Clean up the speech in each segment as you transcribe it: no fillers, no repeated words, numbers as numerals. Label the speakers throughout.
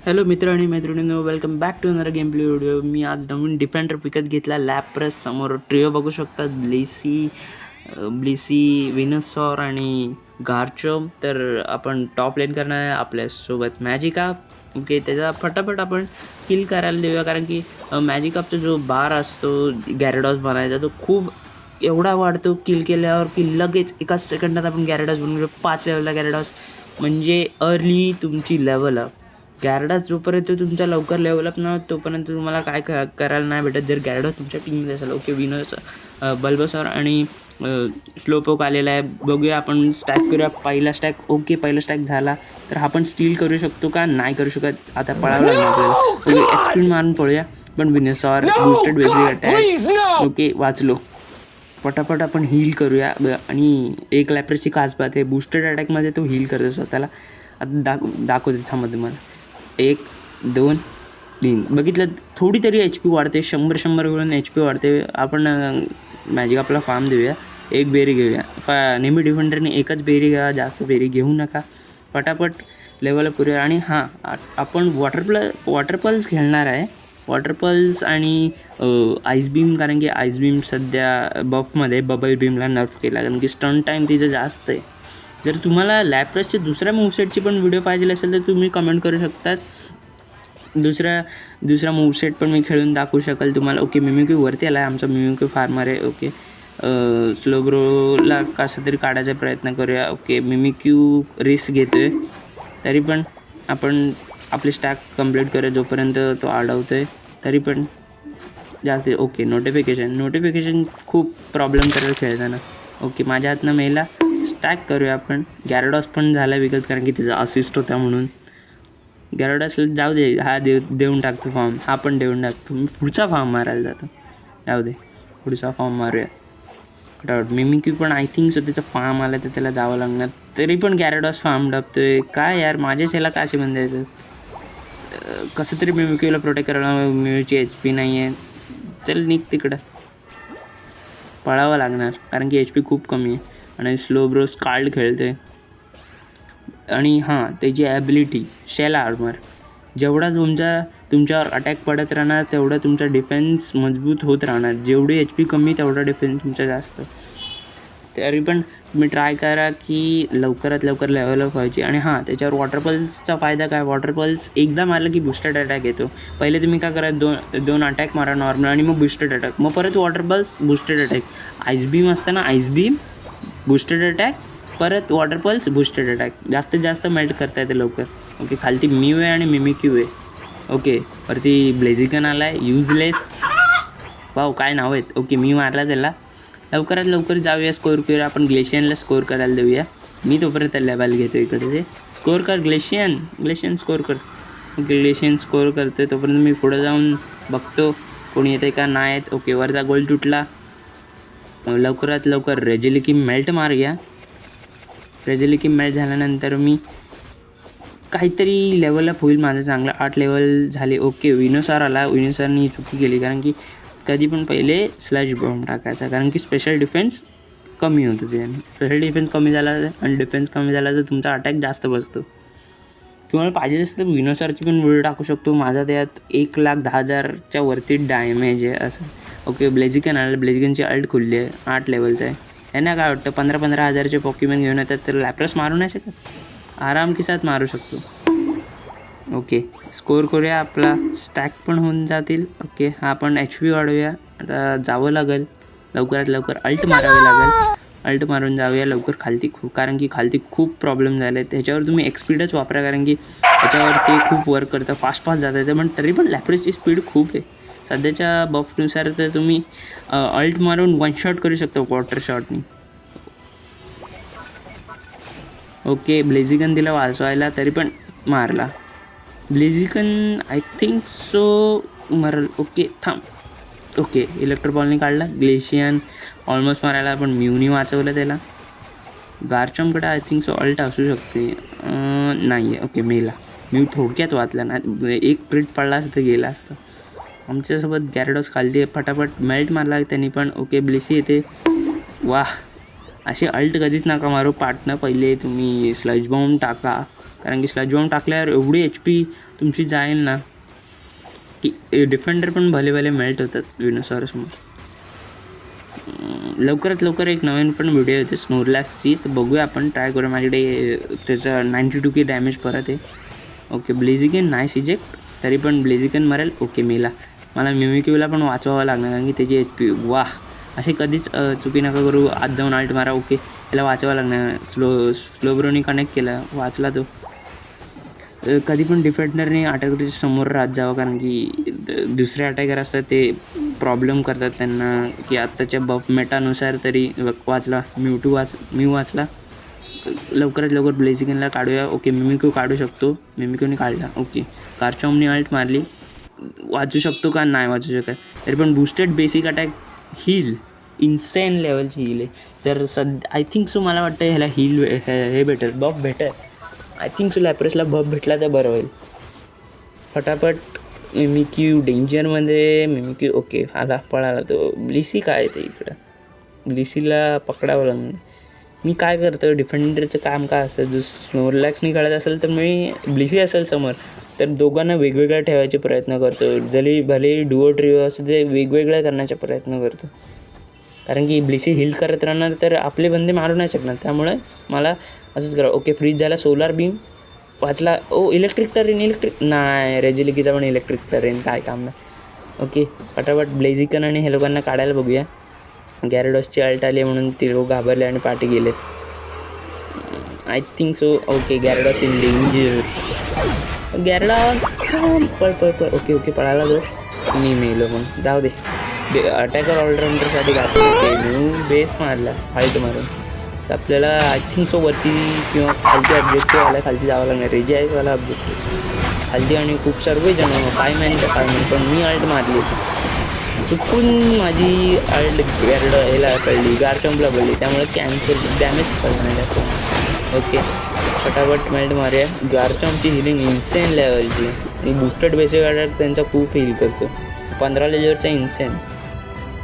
Speaker 1: Hello मित्र आणि मैत्रिणींनो, welcome back to another game play video. मी आज नवीन डिफेंडर विकत घेतला लॅप्रस. समोर ट्रिओ बघू शकतात, ब्लिसी, विनसॉर आणि गार्चोम. तर आपण टॉप लेन करणार आहे आपल्यासोबत मॅजिका. ओके, त्याचा फटाफट आपण किल करायला देऊया, कारण की मॅजिकापचा जो बार असतो गॅरेडॉस बनायचा तो खूप एवढा वाढतो किल केल्यावर की लगेच एकाच सेकंदात आपण गॅरेडॉस बनवू. 5 लेवलला गॅरेडॉस म्हणजे अर्ली तुमची लेवल अप. गॅरेडॉस जोपर्यंत तुमचा लवकर लेवलअप ना तोपर्यंत तुम्हाला काय करायला नाही भेटत जर गॅरेडॉस तुमच्या टीममध्ये असेल. ओके, विनर्स, बल्बसॉर आणि स्लोपोक आलेला आहे. बघूया आपण स्टॅक करूया पहिला स्टॅक. ओके, पहिला स्टॅक झाला तर आपण स्टील करू शकतो का? नाही करू शकत. आता पळावं लागणार आपल्याला. ओके, एक्सप्रीन मारून पळूया. पण विनसॉर बूस्टेड बेसिक अटॅक. ओके, वाचलो. पटापट आपण हील करूया. आणि एक लॅप्रसची खास बात आहे, बूस्टेड अटॅकमध्ये तो हील करतो स्वतःला. आता दाखवते थांबते मला. 1 2 3 बघितलं, थोडी तरी एच पी वाढते. 100 मिळून एच पी वाढते. आपण मॅजिक आपला फार्म देऊया. 1 बेरी घेऊया. नेहमी डिफेंडरने एकच बेरी घ्या, जास्त बेरी घेऊ नका. पटापट लेवलअप करूया. आणि हां, आपण वॉटर पल्स खेळणार आहे. वॉटर पल्स आणि आईस बीम, कारण की आईस बीम सध्या बफमध्ये बबल बीमला नर्फ केला, कारण की स्टन टाईम तिचं जास्त आहे. जर तुम्हाला लॅप्रसच्या दुसऱ्या मूवसेटची पण व्हिडिओ पाहिजे असेल तर तुम्ही कमेंट करू शकतात. दुसरा मूवसेट पण मी खेळून दाखवू शकाल तुम्हाला. ओके, मिमिक्यू वरती आला आहे. आमचा मिमिक्यू फार्मर आहे. ओके, स्लोग्रोला कसं तरी काढायचा प्रयत्न करूया. ओके, मिमिक्यू रिस्क घेतो आहे, तरी पण आपण आपले स्टॅक कंप्लीट करूया जोपर्यंत तो अडवतो आहे. तरी पण जास्त. ओके, नोटिफिकेशन खूप प्रॉब्लेम करेल खेळताना. ओके, माझ्या हातनं मेला. स्टॅक करूया आपण. गॅरेडॉस पण झाला विकत, कारण की त्याचा असिस्ट होता म्हणून. गॅरेडॉसला जाऊ दे, हा देऊन टाकतो फॉर्म. हा पण देऊन टाकतो. मी पुढचा फॉर्म मारायला जातो. जाऊ दे, पुढचा फॉर्म मारूया फटाफट. मिमिक्यू पण आय थिंक सो त्याचा फार्म आला तर त्याला जावं लागणार. तरी पण गॅरेडॉस फार्म डबतोय काय यार. माझ्याच ह्याला का असे बंधायचं. कसं तरी मिमिक्यूला प्रोटेक्ट करायला. मिमिक्यूची एच पी नाही आहे. चल निघ तिकडं. पळावं लागणार कारण की एच पी खूप कमी आहे. आणि स्लोब्रो स्काल्ड खेळते. आणि हां, त्याची ॲबिलिटी शेल आर्मर. जेवढा तुमच्यावर अटॅक पडत राहणार तेवढा तुमचा डिफेन्स मजबूत होत राहणार. जेवढी एच पी कमी तेवढा डिफेन्स तुमचा जास्त. तरी पण तुम्ही ट्राय करा की लवकरात लवकर लेवलअप व्हायची. आणि हां, त्याच्यावर वॉटर पल्सचा फायदा काय, वॉटर पल्स एकदा मारलं की बूस्टेड अटॅक येतो. पहिले तुम्ही काय करा, दोन अटॅक मारा नॉर्मल, आणि मग बूस्टेड अटॅक, मग परत water pulse, boosted attack. Ice beam असतं ना, आईस बीम, बूस्टेड अटॅक, परत वॉटर पल्स, बूस्टेड अटॅक. जास्तीत जास्त मेल्ट करता येते लवकर. ओके, खालती म्यू आहे आणि मिमिक्यू आहे. ओके, वरती ब्लेझिकन आला आहे, युजलेस. वाव, काय नाव आहेत. ओके, मी मारला त्याला. लवकरात लवकर जाऊया, स्कोअर करूया. आपण ग्लेशियनला स्कोअर करायला देऊया. मी तोपर्यंत लेवल घेतो इकडे. स्कोअर कर ग्लेशियन स्कोअर कर. ओके, ग्लेशियन स्कोअर करतो. तोपर्यंत मी पुढं जाऊन बघतो कोणी येतं का नाही येत. ओके, वरचा गोल तुटला. लवकरात लवकर रेजिलिकी मेल्ट मारूया. रेजिलिकी मेल्ट झाल्यानंतर मी काहीतरी लेवलअप होईल माझं चांगलं. 8 लेवल झाले. ओके, विनोसॉर आला. विनोसॉरनी चुकी केली, कारण की कधी पण पहिले स्लॅश बॉम्ब टाकायचा, कारण की स्पेशल डिफेन्स कमी होतं त्याने. स्पेशल डिफेन्स कमी झाला आणि डिफेन्स कमी झाला तर तुमचा अटॅक जास्त बसतो. तुम्हाला पाहिजे असेल तर विनोसॉरची पण व्हिडिओ टाकू शकतो. माझा त्यात 1,10,000च्या वरती डॅमेज आहे असं. ओके, ब्लेझिकन आलं. ब्लेझिकनची अल्ट खुलली आहे. 8 लेवलचं आहे. यांना काय वाटतं, 15-15 हजारचे पॉक्युमेंट घेऊन येतात तर लॅप्रस मारू नाही शकत. आराम के साथ मारू शकतो. ओके, स्कोअर करूया. आपला स्टॅक पण होऊन जातील. ओके, हा आपण एच पी वाढवूया. आता जावं लागेल लवकरात लवकर. अल्ट मारावी लागेल. अल्ट मारून जाऊया लवकर खालती कारण की खालती खूप प्रॉब्लेम झाले. त्याच्यावर तुम्ही एक्सपीडच वापरा, कारण की त्याच्यावर ते खूप वर्क करतं. फास्ट जात येतं. पण तरी पण लॅप्रसची स्पीड खूप आहे सध्याच्या बफनुसार. तर तुम्ही अल्ट मारून 1 शॉट करू शकता वॉटर शॉटनी. ओके, ब्लेझिकन दिला वाचवायला, तरी पण मारला. ब्लेझिकन आय थिंक सो मरल. ओके, थांब. ओके, इलेक्ट्रोबॉलनी काढला. ग्लेशियन ऑलमोस्ट मारायला, पण म्यूनी वाचवलं त्याला. गार्चमकडे आय थिंक सो अल्ट असू शकते. नाही आहे. ओके, मेला. म्यू थोडक्यात वाचला ना. एक क्रिट पडला असतं तर गेला असतं. आमच्यासोबत गॅरेडॉस खालती फटाफट मेल्ट मारला त्यांनी पण. ओके, ब्लिसी येते. वाह, असे अल्ट कधीच नका मारू पार्टनर. पहिले तुम्ही स्लज बॉम्ब टाका. कारण की स्लज बॉम्ब टाकल्यावर एवढी HP तुमची जाईल ना की डिफेंडर पण भले भले मेल्ट होतात विनोसॉरसमोर. लवकरात लवकर एक नवीन पण व्हिडिओ येते स्नोरलॅक्सची, तर बघूया आपण, ट्राय करूया. माझ्याकडे त्याचा 92K डॅमेज परत आहे. ओके ब्लेझिकन नाईस इजेक्ट, तरी पण ब्लेझिकन मरेल. ओके मेला. मला मिमिक्यूला पण वाचवावं लागणार कारण की त्याची HP वाह. असे कधीच चुकी नका करू, आज जाऊन आल्ट मारा. ओके त्याला वाचवावं लागणार. स्लोब्रोनी कनेक्ट केला, वाचला तो. कधी पण डिफेंडरने अटॅकरच्या समोर राहत जावं कारण की दुसरे अटॅकर असतात ते प्रॉब्लेम करतात त्यांना की आत्ताच्या बफ मेटानुसार तरी वाचला. म्यू वाचला. लवकरात लवकर ब्लेझिकनला काढूया. ओके मिमिक्यू काढू शकतो, मिमिक्यूने काढला. ओके कारचॉमने अल्ट मारली, वाचू शकतो का नाही वाचू शकत. तरी पण boosted basic attack heal insane लेवलची हील आहे. जर आय थिंक सो मला वाटतं ह्याला हील हे भेटेल, बफ भेटेल. आय थिंक सो लॅप्रेसला बफ भेटला तर बरं होईल. फटाफट मिमिक्यू डेंजरमध्ये. मिमिक्यू ओके आला, पळाला तो. ब्लिसी काय ते इकडं, ब्लिसीला पकडावं लागणार. मी काय करतो, डिफेंडरचं काम काय असतं, जो स्नोरलॅक्सनी काढत असेल तर मी ब्लिसी असेल समोर तर दोघांना वेगवेगळ्या ठेवायचे प्रयत्न करतो. जरी भले डुओ ट्रिओ असं ते वेगवेगळ्या करण्याचा प्रयत्न करतो कारण की ब्लिसी हील करत राहणार तर आपले बंदे मारू नाही शकणार. त्यामुळे मला असंच करा. ओके फ्रीज झाला. सोलार बीम वाचला. इलेक्ट्रिक टरेन नाही, रेजिलिकीचा पण इलेक्ट्रिक टरेन काय काम नाही. ओके फटाफट ब्लेझिकन आणि हे लोकांना काढायला बघूया. गॅरेडॉसची अल्ट आली म्हणून ते लोक घाबरले आणि पाठी गेलेत. I think so. Okay Gyarados in danger. Gyarados पळ पळ पळ. ओके पळाला तो. मी मेलो मग जाऊ दे. अटॅकर ऑलराऊंडरसाठी घातलं बेस मारला फाईट मारून. तर आपल्याला आय थिंक सो वरती किंवा खालती ऑब्जेक्टिव्ह आला, खालती जावं लागणार. रेजिआयवाला ऑब्जेक्टिव्ह खालती आणि खूप सर्व जण 5 मॅन पण मी अल्ट मारली. चुकून माझी अल्ट ह्याला पडली, गारचंपला पडली, त्यामुळे कॅन्सल डॅमेज पडणार जास्त. ओके फटाफट मेल्ट मारूया. गारचंपची हिलिंग इन्सेन लेवलची आणि बूस्टेड बेसिक अटॅक त्यांचा खूप हील करतो. 15 लेजरचा इन्सेन.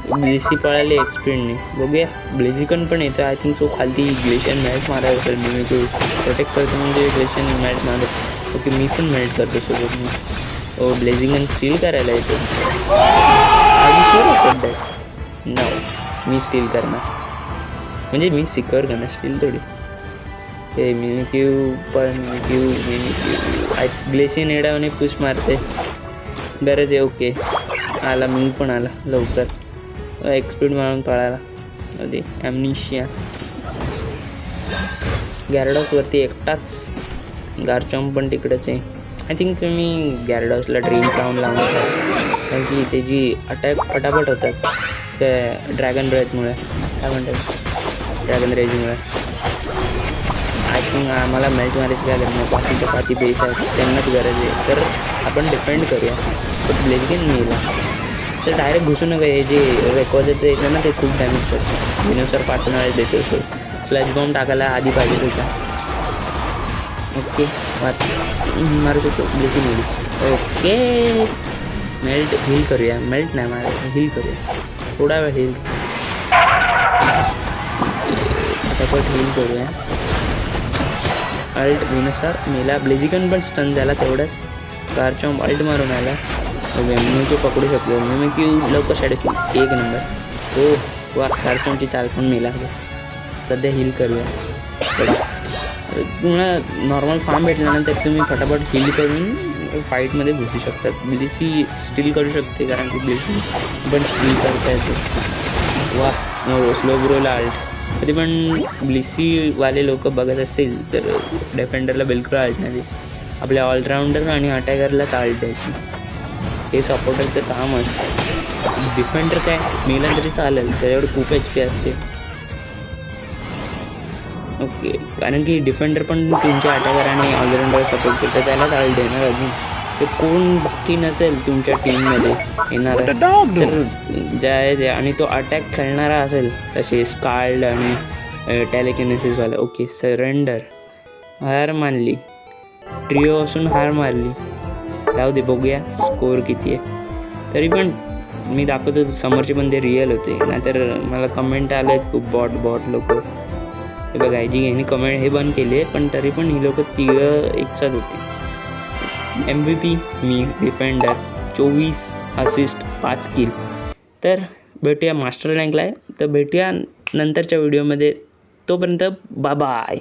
Speaker 1: ब्लेसी पळाले एक्सपिरियंसने. बघूया ब्लेझिकन पण येतं आय थिंक सो. खालती ग्लेशियन मॅल्ट मारायला असेल मी प्रोटेक्ट करतो म्हणजे ग्लेशियन मॅल्ट मारत. ओके मी पण मेल्ट करतो सोबत मी. ब्लेझिकन स्टील करायला येतो. मी स्टील करणार म्हणजे मी सिक्युअर करणार, स्टील थोडी. ते मिमिक्यू आय ग्लेशियन एडावने पुश मारते, गरज आहे. ओके आला, मी पण आला लवकर. एक्सपीड मारून पळाला. अरे ॲम्निशिया. गॅरेडॉसवरती एकटाच. गारचॉम्प पण तिकडेच आहे. आय थिंक तुम्ही गॅरेडॉसला ड्रीम क्राउन लावून कारण की त्याची अटॅक फटाफट होतात त्या ड्रॅगन ब्रेथमुळे. काय म्हणतात, ड्रॅगन रेजमुळे. आय थिंक आम्हाला मेल्ट मारायची काय गरज नाही. 5 बेस आहेत त्यांनाच गरज आहे. तर आपण डिपेंड करूया. पण ब्लेझिकन मिळेल तर डायरेक्ट घुसू नका. हे जे रेकॉर्डचं येतं ना ते खूप डॅमेज करतं. विनोसर पाठवून देतो. सो स्लॅश बॉम्ब टाकायला आधी पाहिजे होता. ओके मारू शकतो. ब्लेसी मिळली. ओके मेल्ट हील करूया. मेल्ट नाही मारायचं, हील करूया. थोडा वेळ हील फटाफट हील करूया. अल्ट विनोसर मेला. ब्लेझिकन पण स्टन झाला तेवढ्यात. कारचॉम्प अल्ट मारून आला. मिमिक्यू पकडू शकतो. मिमिक्यू लवकर शॅडो एक नंबर. हो वा कारचॉम्पची चाल पण मेला. सध्या हील करूया. तुम्हाला नॉर्मल फार्म भेटल्यानंतर तुम्ही फटाफट हील करून फाईटमध्ये घुसू शकतात. ब्लिसी स्टील करू शकते कारण की ब्लिसी पण स्टील करता येते. वा स्लो ग्रोला अल्ट. तरी पण ब्लिसीवाले लोक बघत असतील तर डिफेंडरला बिलकुल अल्ट नाही द्यायची. आपल्या ऑलराऊंडर आणि अटॅकरलाच अल्ट द्यायची. हे सपोर्टरचं काम असतं. डिफेंडर काय मेला तरी चालेल, त्याच्यावर खूप HP असते. ओके कारण की डिफेंडर पण तुमच्या अटॅकर आणि ऑलराऊंडर सपोर्ट करतो, त्यालाच अल्ट देणार. अजून ते कोण बाकी नसेल तुमच्या टीममध्ये येणार तर ज्या आणि तो अटॅक खेळणारा असेल तसे स्काल्ड आणि टेलिकिनेसिसवाला. Okay surrender. हार मानली. ट्रिओ असून हार मारली. जाऊ दे बघूया स्कोअर किती आहे. तरी पण मी दाखवतो समोरचे पण ते रिअल होते, नाहीतर मला कमेंट आले आहेत खूप बॉट लोक. हे बघा ह्याने कमेंट हे बंद केले, पण तरी पण ही लोक तिघं एकसाथ होते. MVP मी, डिफेंडर 24 असिस्ट 5 किल. तर भेटूया मास्टर रँकला आहे, तर भेटूया नंतरच्या व्हिडिओमध्ये. तोपर्यंत बाय.